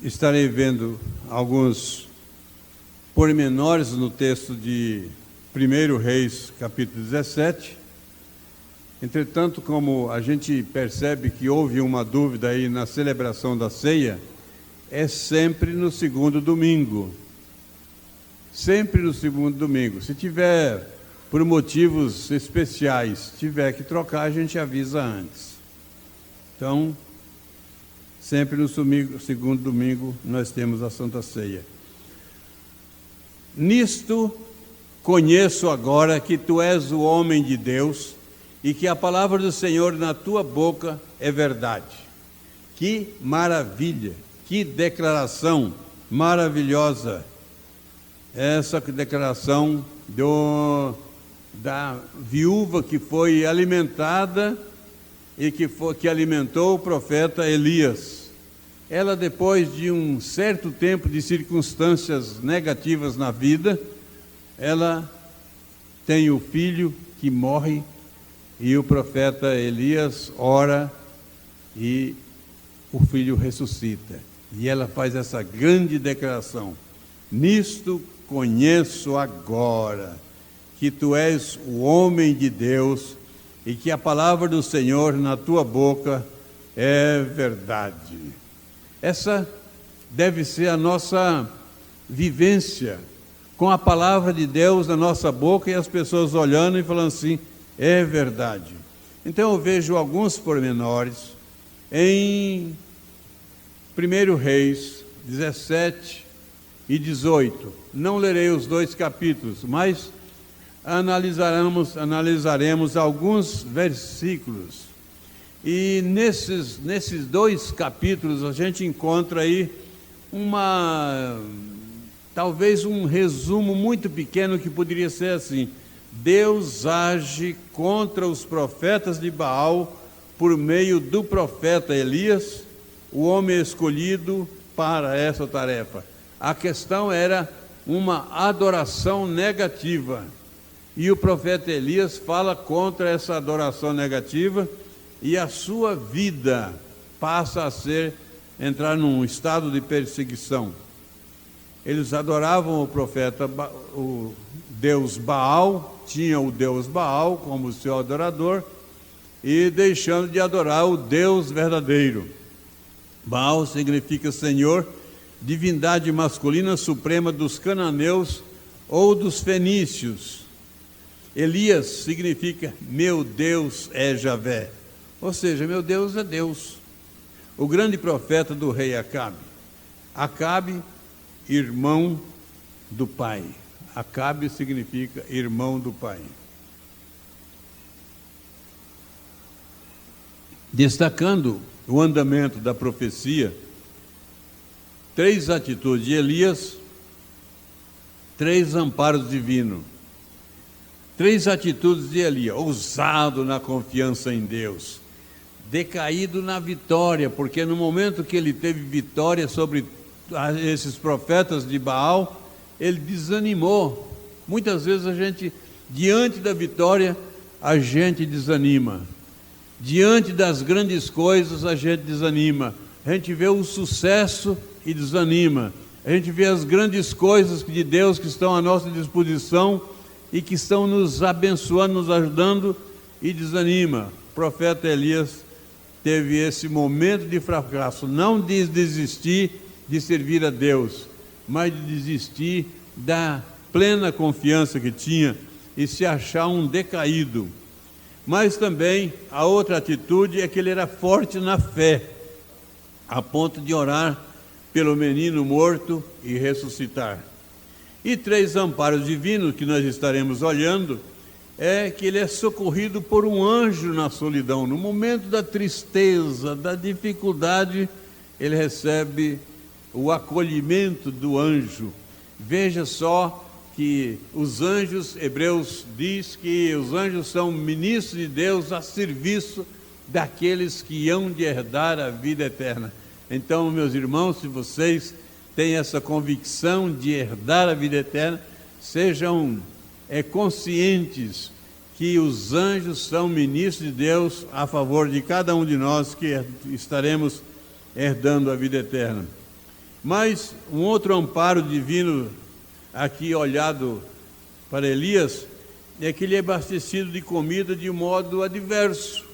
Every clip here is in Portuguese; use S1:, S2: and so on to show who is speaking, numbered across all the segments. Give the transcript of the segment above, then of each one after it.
S1: estarei vendo alguns pormenores no texto de 1 Reis, capítulo 17. Entretanto, como a gente percebe que houve uma dúvida aí na celebração da ceia, é sempre no segundo domingo. Sempre no segundo domingo. Se tiver, por motivos especiais, tiver que trocar, a gente avisa antes. Então, sempre no segundo domingo nós temos a Santa Ceia. Nisto conheço agora que tu és o homem de Deus e que a palavra do Senhor na tua boca é verdade. Que maravilha, que declaração maravilhosa. Essa declaração da viúva que foi alimentada e que alimentou o profeta Elias. Ela, depois de um certo tempo de circunstâncias negativas na vida, ela tem o filho que morre e o profeta Elias ora e o filho ressuscita. E ela faz essa grande declaração: nisto conheço agora que tu és o homem de Deus e que a palavra do Senhor na tua boca é verdade. Essa deve ser a nossa vivência, com a palavra de Deus na nossa boca e as pessoas olhando e falando assim: é verdade. Então eu vejo alguns pormenores em 1 Reis 17 e 18. Não lerei os dois capítulos, mas analisaremos alguns versículos. E nesses dois capítulos a gente encontra aí talvez um resumo muito pequeno que poderia ser assim: Deus age contra os profetas de Baal por meio do profeta Elias, o homem escolhido para essa tarefa. A questão era uma adoração negativa, e o profeta Elias fala contra essa adoração negativa, e a sua vida passa a entrar num estado de perseguição. Eles adoravam o Deus Baal, tinha o Deus Baal como seu adorador, e deixando de adorar o Deus verdadeiro. Baal significa Senhor, divindade masculina suprema dos cananeus ou dos fenícios. Elias significa meu Deus é Javé, ou seja, meu Deus é Deus. O grande profeta do rei Acabe. Acabe, irmão do pai. Acabe significa irmão do pai. Destacando o andamento da profecia, 3 atitudes de Elias, 3 amparos divinos. 3 atitudes de Elias: ousado na confiança em Deus, decaído na vitória, porque no momento que ele teve vitória sobre esses profetas de Baal, ele desanimou. Muitas vezes a gente, diante da vitória, a gente desanima. Diante das grandes coisas, a gente desanima. A gente vê o sucesso e desanima. A gente vê as grandes coisas de Deus que estão à nossa disposição e que estão nos abençoando, nos ajudando, e desanima. O profeta Elias teve esse momento de fracasso, não de desistir de servir a Deus, mas de desistir da plena confiança que tinha e se achar um decaído. Mas também a outra atitude é que ele era forte na fé, a ponto de orar pelo menino morto e ressuscitar. E 3 amparos divinos que nós estaremos olhando é que ele é socorrido por um anjo na solidão. No momento da tristeza, da dificuldade, ele recebe o acolhimento do anjo. Veja só que os anjos, Hebreus diz que os anjos são ministros de Deus a serviço daqueles que hão de herdar a vida eterna. Então, meus irmãos, se vocês têm essa convicção de herdar a vida eterna, sejam conscientes que os anjos são ministros de Deus a favor de cada um de nós que estaremos herdando a vida eterna. Mas um outro amparo divino aqui olhado para Elias é que ele é abastecido de comida de modo adverso.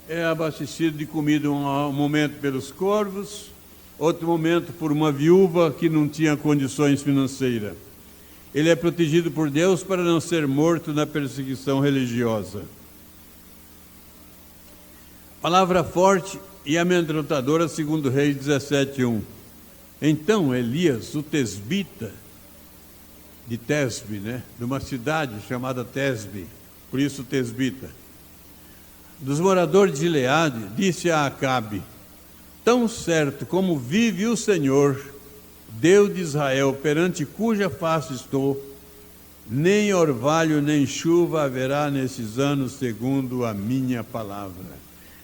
S1: É abastecido de comida um momento pelos corvos, outro momento por uma viúva que não tinha condições financeiras. Ele é protegido por Deus para não ser morto na perseguição religiosa. Palavra forte e amedrontadora, segundo Reis 17:1. Então Elias, o tesbita, de Tesbe, de uma cidade chamada Tesbe, por isso tesbita, dos moradores de Gileade, disse a Acabe: tão certo como vive o Senhor, Deus de Israel, perante cuja face estou, nem orvalho nem chuva haverá nesses anos, segundo a minha palavra.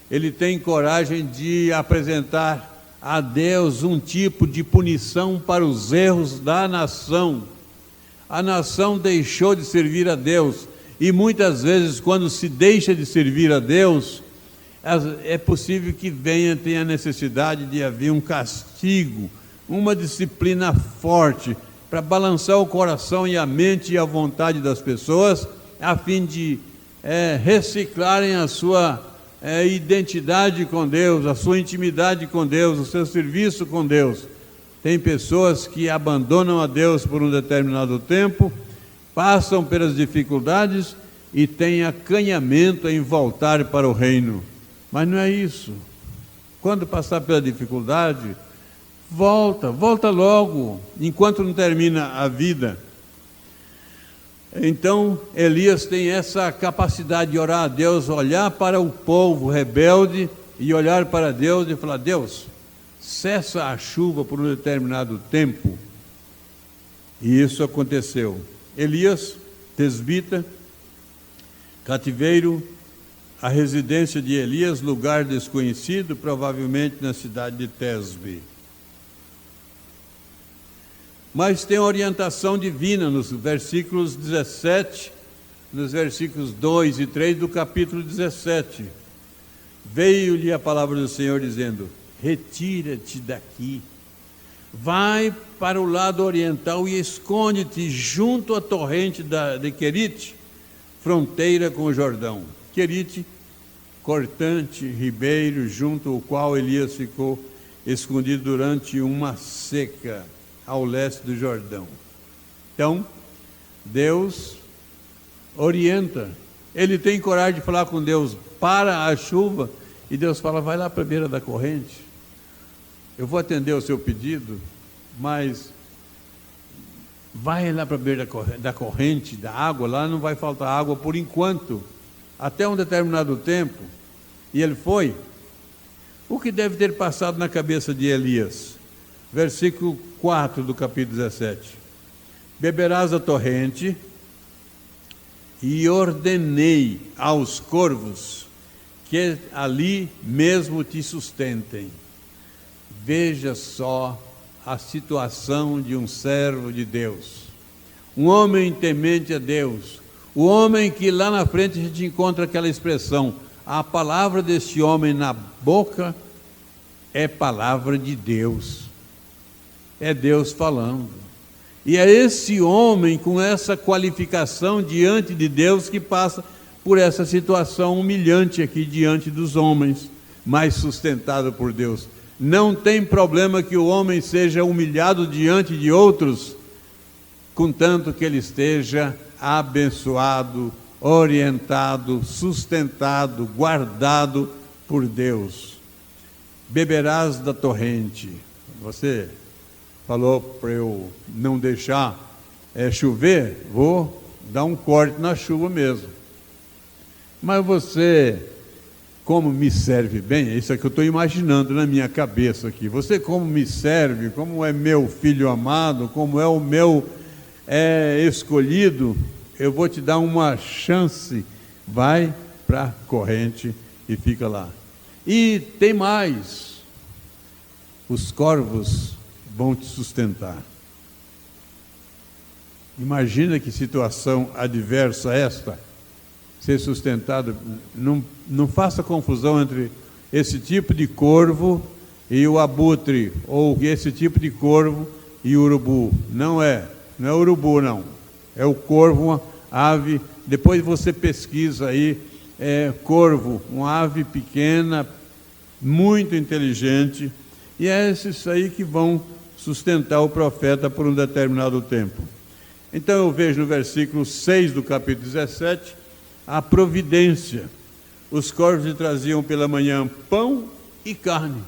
S1: Ele tem coragem de apresentar a Deus um tipo de punição para os erros da nação. A nação deixou de servir a Deus, e muitas vezes, quando se deixa de servir a Deus, é possível que tenha necessidade de haver um castigo, uma disciplina forte, para balançar o coração e a mente e a vontade das pessoas, a fim de reciclarem a sua identidade com Deus, a sua intimidade com Deus, o seu serviço com Deus. Tem pessoas que abandonam a Deus por um determinado tempo, passam pelas dificuldades e têm acanhamento em voltar para o reino. Mas não é isso. Quando passar pela dificuldade, volta logo, enquanto não termina a vida. Então, Elias tem essa capacidade de orar a Deus, olhar para o povo rebelde e olhar para Deus e falar: Deus, cessa a chuva por um determinado tempo. E isso aconteceu. Elias, tesbita, cativeiro, a residência de Elias, lugar desconhecido, provavelmente na cidade de Tesbe. Mas tem orientação divina nos versículos 17, nos versículos 2 e 3 do capítulo 17. Veio-lhe a palavra do Senhor dizendo: retira-te daqui, vai para o lado oriental e esconde-te junto à torrente de Querite, fronteira com o Jordão. Querite, cortante, ribeiro, junto ao qual Elias ficou escondido durante uma seca, ao leste do Jordão. Então, Deus orienta. Ele tem coragem de falar com Deus: para a chuva, e Deus fala: vai lá para a beira da corrente. Eu vou atender o seu pedido, mas vai lá para a beira da corrente, da água, lá não vai faltar água por enquanto, até um determinado tempo. E ele foi. O que deve ter passado na cabeça de Elias? Versículo 4 do capítulo 17. Beberás a torrente, e ordenei aos corvos que ali mesmo te sustentem. Veja só a situação de um servo de Deus, um homem temente a Deus, o homem que lá na frente a gente encontra aquela expressão: a palavra deste homem na boca é palavra de Deus. É Deus falando. E é esse homem com essa qualificação diante de Deus que passa por essa situação humilhante aqui diante dos homens, mas sustentado por Deus. Não tem problema que o homem seja humilhado diante de outros, contanto que ele esteja abençoado, orientado, sustentado, guardado por Deus. Beberás da torrente. Você falou para eu não deixar chover, vou dar um corte na chuva mesmo. Mas você, como me serve bem, isso é que eu estou imaginando na minha cabeça aqui. Você como me serve, como é meu filho amado, como é o meu escolhido, eu vou te dar uma chance. Vai para a corrente e fica lá. E tem mais, os corvos vão te sustentar. Imagina que situação adversa esta, ser sustentado. Não faça confusão entre esse tipo de corvo e o abutre, ou esse tipo de corvo e urubu. Não é urubu não, é o corvo, uma ave. Depois você pesquisa aí, corvo, uma ave pequena, muito inteligente, e é esses aí que vão sustentar o profeta por um determinado tempo. Então eu vejo no versículo 6 do capítulo 17, a providência. Os corvos lhe traziam pela manhã pão e carne,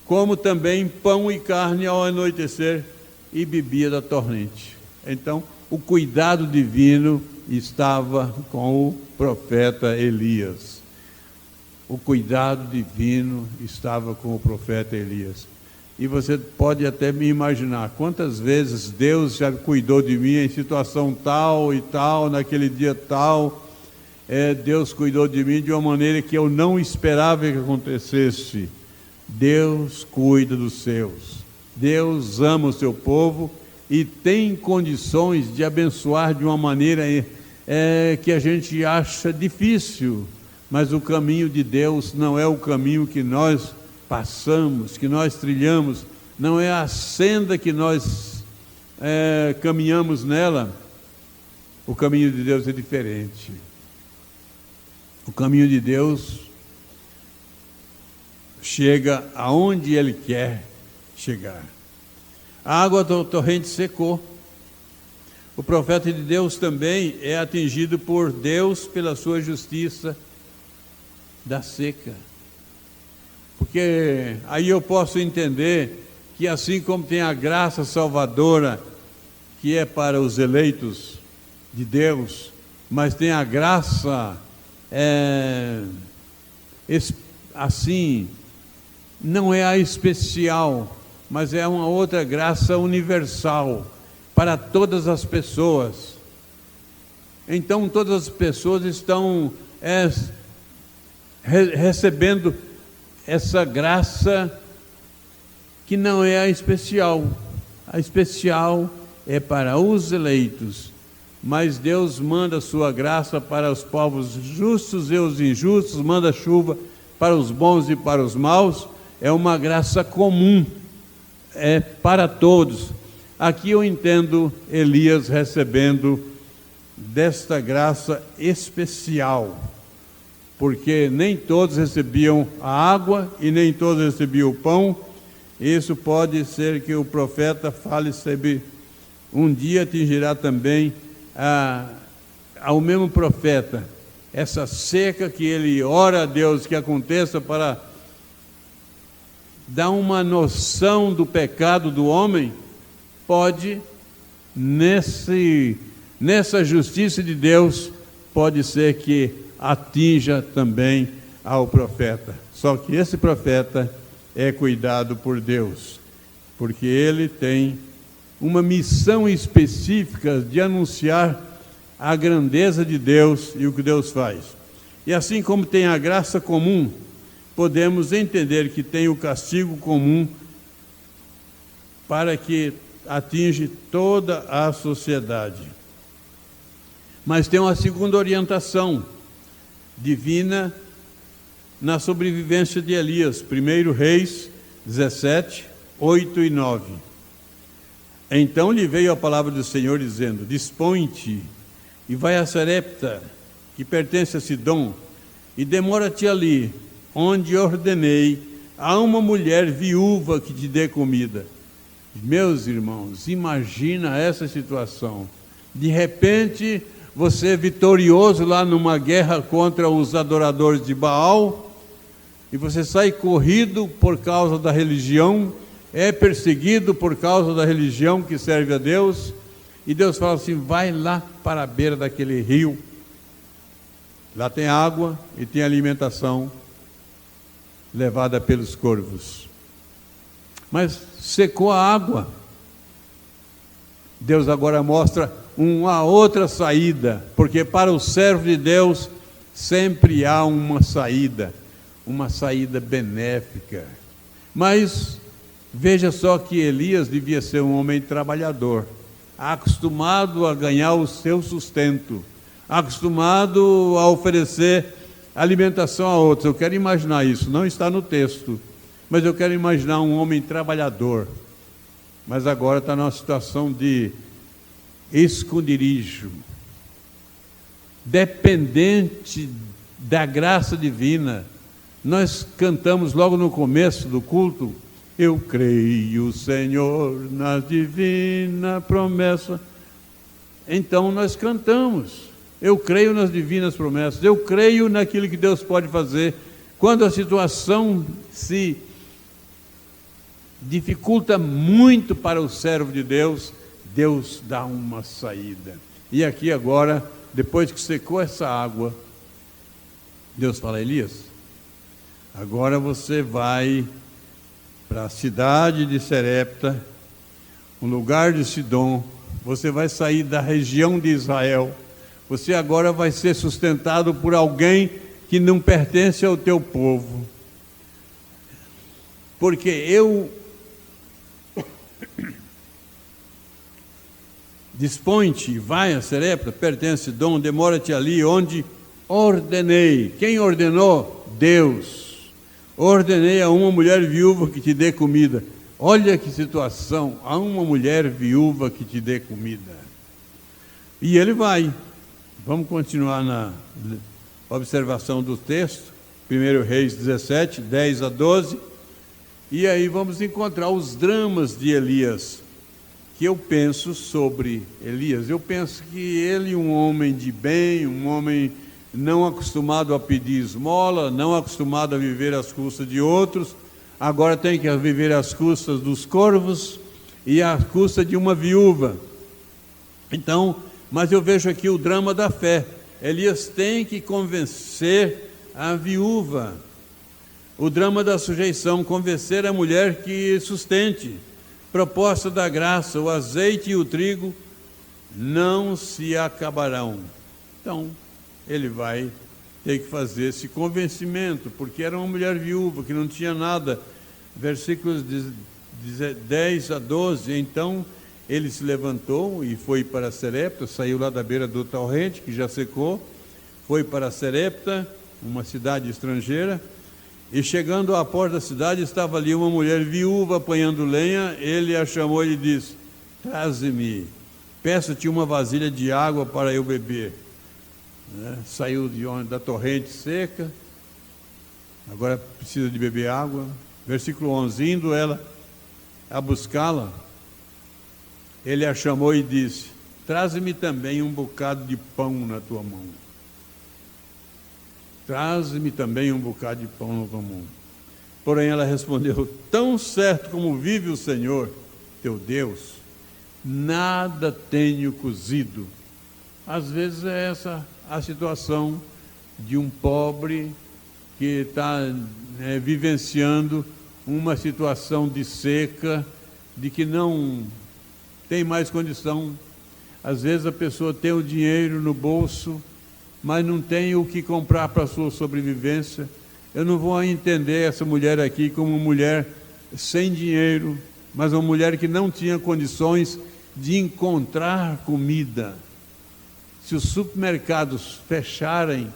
S1: como também pão e carne ao anoitecer, e bebia da torrente. Então, o cuidado divino estava com o profeta Elias. O cuidado divino estava com o profeta Elias. E você pode até me imaginar quantas vezes Deus já cuidou de mim em situação tal e tal, naquele dia tal. Deus cuidou de mim de uma maneira que eu não esperava que acontecesse. Deus cuida dos seus. Deus ama o seu povo e tem condições de abençoar de uma maneira que a gente acha difícil. Mas o caminho de Deus não é o caminho que nós passamos, que nós trilhamos, não é a senda que nós caminhamos nela. O caminho de Deus é diferente. O caminho de Deus chega aonde Ele quer chegar. A água da torrente secou. O profeta de Deus também é atingido por Deus pela sua justiça da seca. Porque aí eu posso entender que assim como tem a graça salvadora, que é para os eleitos de Deus, mas tem a graça assim, não é a especial, mas é uma outra graça universal para todas as pessoas. Então todas as pessoas estão recebendo essa graça que não é a especial. A especial é para os eleitos, mas Deus manda a sua graça para os povos justos e os injustos, manda chuva para os bons e para os maus. É uma graça comum, é para todos. Aqui eu entendo Elias recebendo desta graça especial, porque nem todos recebiam a água e nem todos recebiam o pão. Isso pode ser que o profeta fale sobre um dia atingirá também ao mesmo profeta essa seca que ele ora a Deus que aconteça para dar uma noção do pecado do homem. Pode, nessa justiça de Deus, pode ser que atinja também ao profeta. Só que esse profeta é cuidado por Deus, porque ele tem uma missão específica de anunciar a grandeza de Deus e o que Deus faz. E assim como tem a graça comum, podemos entender que tem o castigo comum para que atinge toda a sociedade. Mas tem uma segunda orientação divina na sobrevivência de Elias. 1 Reis 17, 8 e 9. Então lhe veio a palavra do Senhor dizendo: dispõe-te e vai a Sarepta, que pertence a Sidom, e demora-te ali, onde ordenei a uma mulher viúva que te dê comida. Meus irmãos, imagina essa situação. De repente, você é vitorioso lá numa guerra contra os adoradores de Baal, e você sai corrido por causa da religião, é perseguido por causa da religião que serve a Deus, e Deus fala assim: vai lá para a beira daquele rio, lá tem água e tem alimentação levada pelos corvos. Mas secou a água. Deus agora mostra uma outra saída, porque para o servo de Deus sempre há uma saída benéfica. Mas veja só que Elias devia ser um homem trabalhador, acostumado a ganhar o seu sustento, acostumado a oferecer alimentação a outros. Eu quero imaginar isso, não está no texto, Mas eu quero imaginar um homem trabalhador, mas agora está numa situação de esconderijo, dependente da graça divina. Nós cantamos logo no começo do culto: eu creio, Senhor, na divina promessa. Então nós cantamos: eu creio nas divinas promessas, eu creio naquilo que Deus pode fazer. Quando a situação se dificulta muito para o servo de Deus, Deus dá uma saída. E aqui agora, depois que secou essa água, Deus fala: Elias, agora você vai para a cidade de Serepta, um lugar de Sidom. Você vai sair da região de Israel. Você agora vai ser sustentado por alguém que não pertence ao teu povo. Porque eu dispõe-te, vai a Serepta, pertence a Sidom, demora-te ali onde ordenei. Quem ordenou? Deus. Ordenei a uma mulher viúva que te dê comida. Olha que situação, a uma mulher viúva que te dê comida. E ele vai. Vamos continuar na observação do texto, 1 Reis 17, 10 a 12, e aí vamos encontrar os dramas de Elias, que eu penso sobre Elias. Eu penso que ele, um homem de bem, um homem não acostumado a pedir esmola, não acostumado a viver às custas de outros, agora tem que viver às custas dos corvos e às custas de uma viúva. Então, mas eu vejo aqui o drama da fé. Elias tem que convencer a viúva. O drama da sujeição, convencer a mulher que sustente. Proposta da graça: o azeite e o trigo não se acabarão. Então, ele vai ter que fazer esse convencimento, porque era uma mulher viúva que não tinha nada. Versículos 10 a 12, então ele se levantou e foi para Serepta, saiu lá da beira do torrente, que já secou, foi para Serepta, uma cidade estrangeira, e chegando à porta da cidade, estava ali uma mulher viúva apanhando lenha. Ele a chamou e lhe disse: traze-me, peço-te uma vasilha de água para eu beber. Saiu da torrente seca, agora precisa de beber água. Versículo 11, indo ela a buscá-la, ele a chamou e disse: traze-me também um bocado de pão na tua mão. Traze-me também um bocado de pão na tua mão. Porém ela respondeu: tão certo como vive o Senhor, teu Deus, nada tenho cozido. Às vezes é essa a situação de um pobre que está vivenciando uma situação de seca, de que não tem mais condição. Às vezes a pessoa tem o dinheiro no bolso, mas não tem o que comprar para a sua sobrevivência. Eu não vou entender essa mulher aqui como uma mulher sem dinheiro, mas uma mulher que não tinha condições de encontrar comida. Se os supermercados fecharem,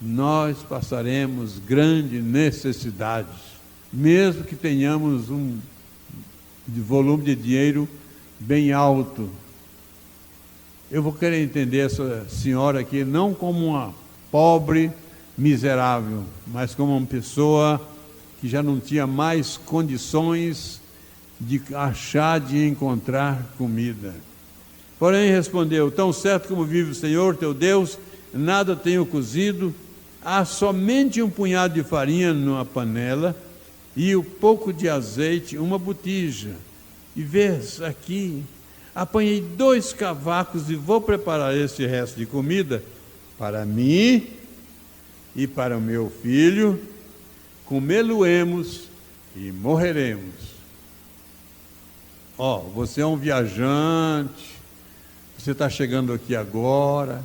S1: nós passaremos grandes necessidades, mesmo que tenhamos um volume de dinheiro bem alto. Eu vou querer entender essa senhora aqui não como uma pobre miserável, mas como uma pessoa que já não tinha mais condições de achar, de encontrar comida. Porém respondeu: tão certo como vive o Senhor teu Deus, nada tenho cozido, há somente um punhado de farinha numa panela e um pouco de azeite, uma botija. E vês aqui, apanhei 2 cavacos e vou preparar este resto de comida para mim e para o meu filho, comê-lo-emos e morreremos. Você é um viajante, você está chegando aqui agora,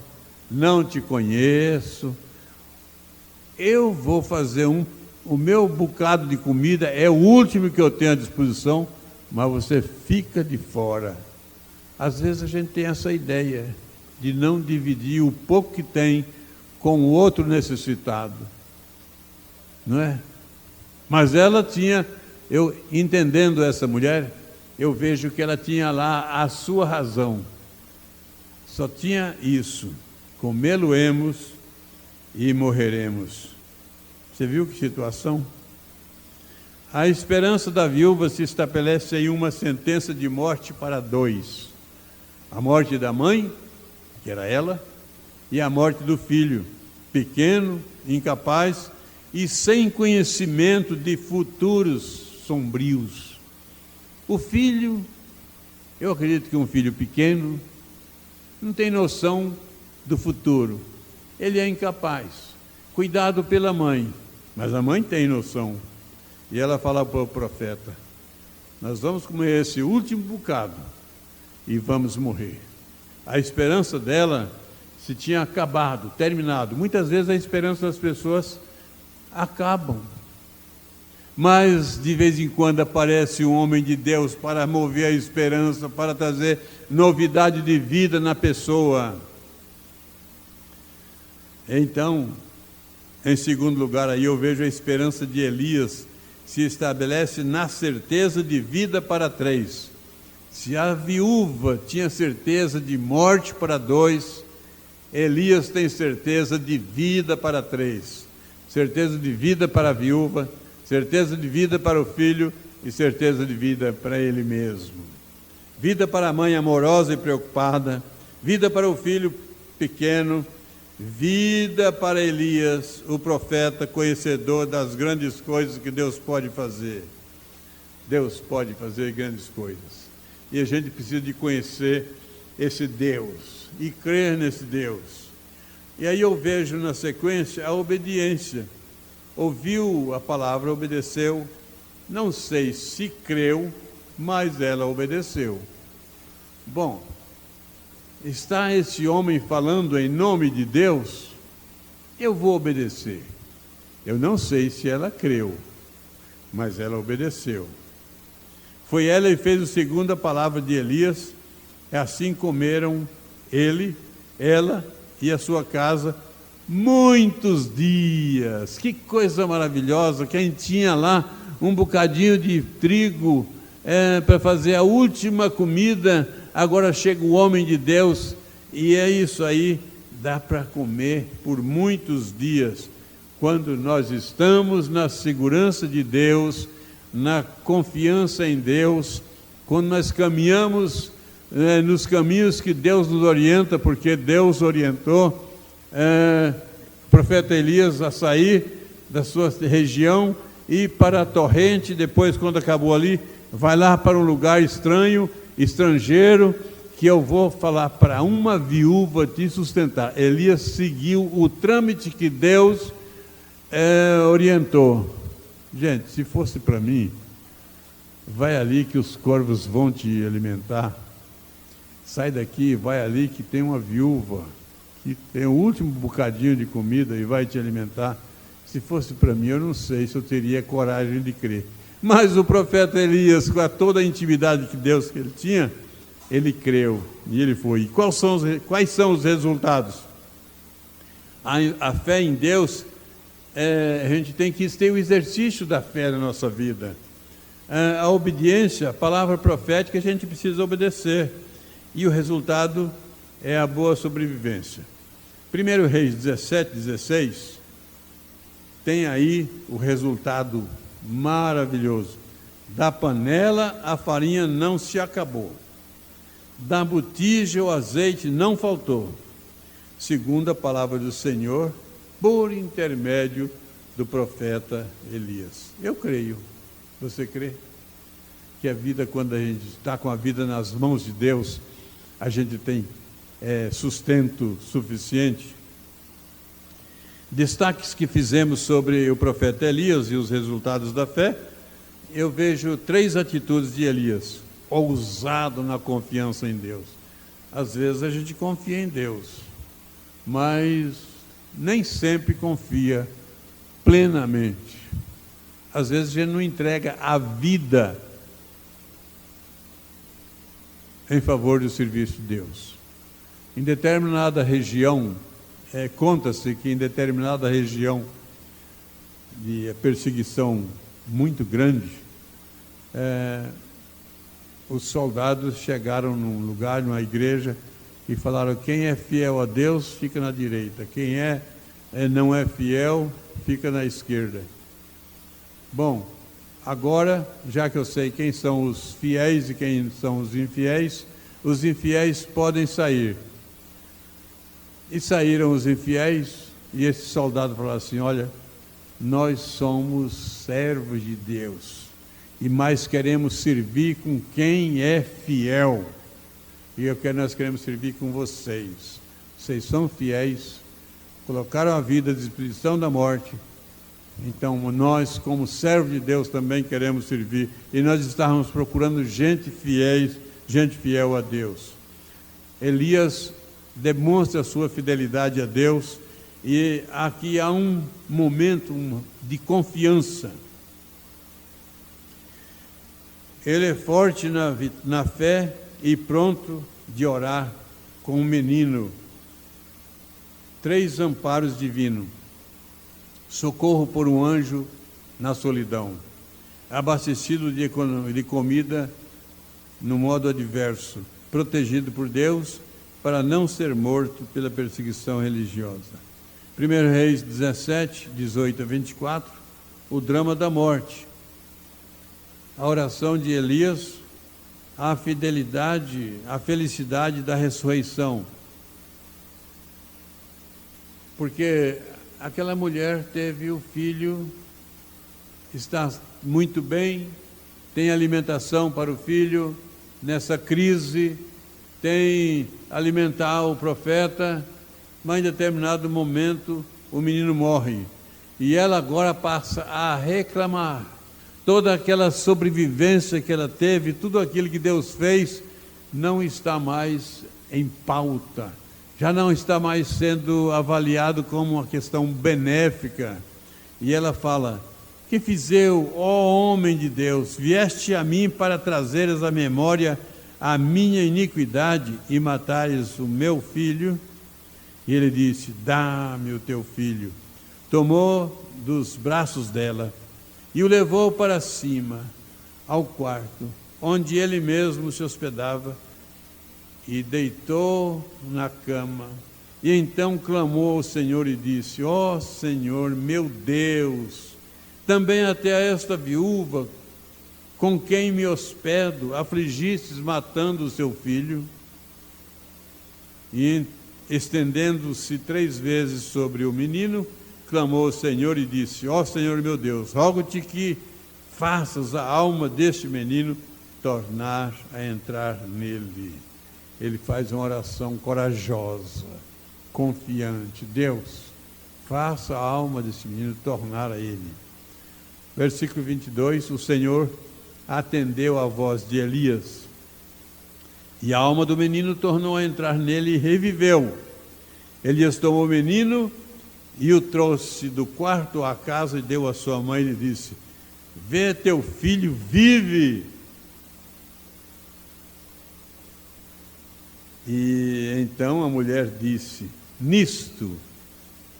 S1: não te conheço, eu vou fazer o meu bocado de comida, é o último que eu tenho à disposição, mas você fica de fora. Às vezes a gente tem essa ideia de não dividir o pouco que tem com o outro necessitado, não é? Mas ela tinha, eu entendendo essa mulher, eu vejo que ela tinha lá a sua razão. Só tinha isso: comê-lo-emos e morreremos. Você viu que situação? A esperança da viúva se estabelece em uma sentença de morte para dois: a morte da mãe, que era ela, e a morte do filho, pequeno, incapaz e sem conhecimento de futuros sombrios. O filho, eu acredito que um filho pequeno não tem noção do futuro, ele é incapaz, cuidado pela mãe, mas a mãe tem noção. E ela fala para o profeta: nós vamos comer esse último bocado e vamos morrer. A esperança dela se tinha acabado, terminado. Muitas vezes a esperança das pessoas acabam, mas de vez em quando aparece um homem de Deus para mover a esperança, para trazer novidade de vida na pessoa. Então, em segundo lugar, aí eu vejo a esperança de Elias se estabelece na certeza de vida para três. Se a viúva tinha certeza de morte para dois, Elias tem certeza de vida para três. Certeza de vida para a viúva, certeza de vida para o filho e certeza de vida para ele mesmo. Vida para a mãe amorosa e preocupada, vida para o filho pequeno, vida para Elias, o profeta conhecedor das grandes coisas que Deus pode fazer. Deus pode fazer grandes coisas. E a gente precisa de conhecer esse Deus e crer nesse Deus. E aí eu vejo na sequência a obediência. Ouviu a palavra, obedeceu. Não sei se creu, mas ela obedeceu. Bom, está esse homem falando em nome de Deus, eu vou obedecer. Eu não sei se ela creu, mas ela obedeceu. Foi ela e fez o segundo a palavra de Elias, e assim comeram ele, ela e a sua casa muitos dias. Que coisa maravilhosa! Quem tinha lá um bocadinho de trigo para fazer a última comida, agora chega o homem de Deus, e é isso aí, dá para comer por muitos dias, quando nós estamos na segurança de Deus, na confiança em Deus, quando nós caminhamos nos caminhos que Deus nos orienta, porque Deus orientou o profeta Elias a sair da sua região e ir para a torrente. Depois, quando acabou ali, vai lá para um lugar estrangeiro, que eu vou falar para uma viúva te sustentar. Elias seguiu o trâmite que Deus orientou. Gente, se fosse para mim, vai ali que os corvos vão te alimentar. Sai daqui, vai ali que tem uma viúva, que tem o último bocadinho de comida e vai te alimentar. Se fosse para mim, eu não sei se eu teria coragem de crer. Mas o profeta Elias, com toda a intimidade que Deus que ele tinha, ele creu e ele foi. E quais são os resultados? A fé em Deus, a gente tem que ter o exercício da fé na nossa vida. A obediência, a palavra profética, a gente precisa obedecer. E o resultado é a boa sobrevivência. 1 Reis 17, 16, tem aí o resultado maravilhoso. Da panela a farinha não se acabou, da botija o azeite não faltou, segundo a palavra do Senhor, por intermédio do profeta Elias. Eu creio. Você crê? Que a vida, quando a gente está com a vida nas mãos de Deus, a gente tem sustento suficiente. Destaques que fizemos sobre o profeta Elias e os resultados da fé, eu vejo 3 atitudes de Elias. Ousado na confiança em Deus. Às vezes a gente confia em Deus, mas nem sempre confia plenamente. Às vezes a gente não entrega a vida em favor do serviço de Deus. Em determinada região, conta-se que em determinada região de perseguição muito grande, os soldados chegaram num lugar, numa igreja, e falaram: quem é fiel a Deus fica na direita, quem não é fiel fica na esquerda. Bom, agora, já que eu sei quem são os fiéis e quem são os infiéis podem sair. E saíram os infiéis, e esse soldado falou assim: olha, nós somos servos de Deus, e mais queremos servir com quem é fiel, e nós queremos servir com vocês. Vocês são fiéis, colocaram a vida à disposição da morte, então nós, como servos de Deus, também queremos servir, e nós estávamos procurando gente fiel a Deus. Elias demonstra a sua fidelidade a Deus, e aqui há um momento de confiança. Ele é forte na fé e pronto de orar com o menino. 3 amparos divinos: socorro por um anjo na solidão, abastecido de comida no modo adverso, protegido por Deus para não ser morto pela perseguição religiosa. 1 Reis 17, 18 a 24, o drama da morte. A oração de Elias, a felicidade da ressurreição. Porque aquela mulher teve o filho, está muito bem, tem alimentação para o filho, nessa crise, tem alimentar o profeta, mas em determinado momento o menino morre. E ela agora passa a reclamar. Toda aquela sobrevivência que ela teve, tudo aquilo que Deus fez, não está mais em pauta. Já não está mais sendo avaliado como uma questão benéfica. E ela fala: que fiz eu, ó homem de Deus? Vieste a mim para trazeres à memória a minha iniquidade e matares o meu filho? E ele disse: dá-me o teu filho. Tomou dos braços dela e o levou para cima, ao quarto, onde ele mesmo se hospedava, e deitou na cama. E então clamou ao Senhor e disse: ó Senhor, meu Deus, também até esta viúva, com quem me hospedo, afligistes matando o seu filho? E estendendo-se 3 vezes sobre o menino, clamou ao Senhor e disse: ó Senhor meu Deus, rogo-te que faças a alma deste menino tornar a entrar nele. Ele faz uma oração corajosa, confiante: Deus, faça a alma desse menino tornar a ele. Versículo 22, o Senhor atendeu à voz de Elias, e a alma do menino tornou a entrar nele e reviveu. Elias tomou o menino e o trouxe do quarto à casa e deu à sua mãe e disse: vê, teu filho vive. E então a mulher disse: nisto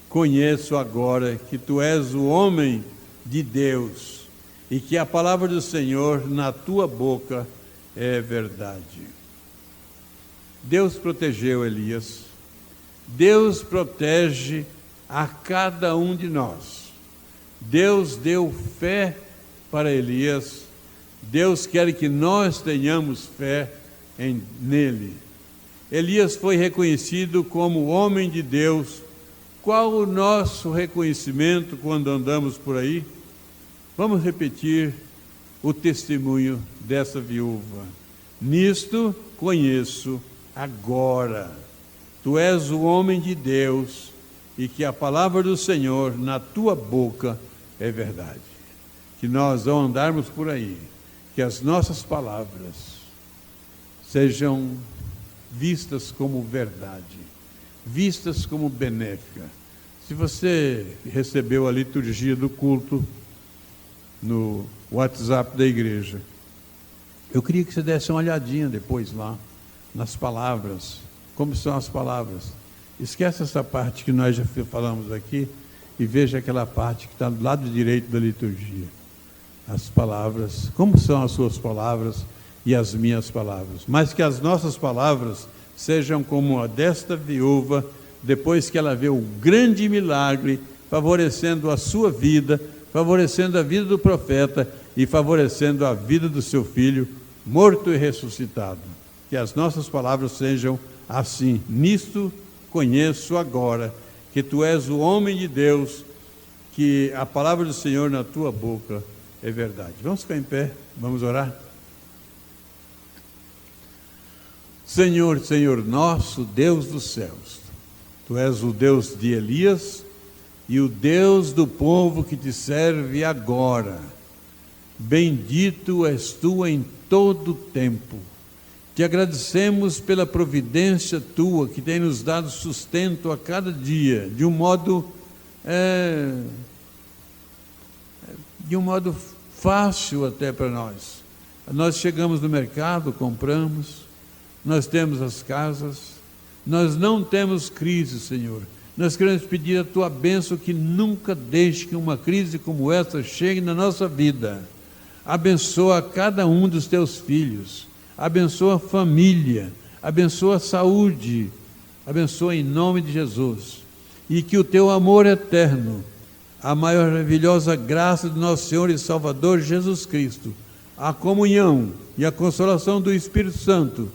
S1: conheço agora que tu és o homem de Deus, e que a palavra do Senhor na tua boca é verdade. Deus protegeu Elias. Deus protege a cada um de nós. Deus deu fé para Elias. Deus quer que nós tenhamos fé nele. Elias foi reconhecido como homem de Deus. Qual o nosso reconhecimento quando andamos por aí? Vamos repetir o testemunho dessa viúva. Nisto conheço agora. Tu és o homem de Deus, e que a palavra do Senhor na tua boca é verdade. Que nós, ao andarmos por aí, que as nossas palavras sejam vistas como verdade, vistas como benéfica. Se você recebeu a liturgia do culto no WhatsApp da igreja, eu queria que você desse uma olhadinha depois lá, nas palavras, como são as palavras. Esquece essa parte que nós já falamos aqui e veja aquela parte que está do lado direito da liturgia. as palavras, como são as suas palavras e as minhas palavras, mas que as nossas palavras sejam como a desta viúva, depois que ela vê o grande milagre, favorecendo a sua vida, favorecendo a vida do profeta e favorecendo a vida do seu filho, morto e ressuscitado. Que as nossas palavras sejam assim. Nisto conheço agora que tu és o homem de Deus, que a palavra do Senhor na tua boca é verdade. Vamos ficar em pé, vamos orar. Senhor, Senhor nosso, Deus dos céus, tu és o Deus de Elias e o Deus do povo que te serve agora. Bendito és tu em todo o tempo. Te agradecemos pela providência tua que tem nos dado sustento a cada dia, de um modo fácil até para nós. Nós chegamos no mercado, compramos, nós temos as casas, nós não temos crise, Senhor. Nós queremos pedir a tua bênção, que nunca deixe que uma crise como essa chegue na nossa vida. Abençoa cada um dos teus filhos, abençoa a família, abençoa a saúde, abençoa em nome de Jesus. E que o teu amor eterno, a maravilhosa graça de nosso Senhor e Salvador Jesus Cristo, a comunhão e a consolação do Espírito Santo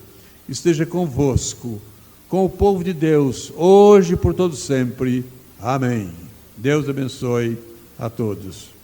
S1: esteja convosco, com o povo de Deus, hoje e por todo sempre. Amém. Deus abençoe a todos.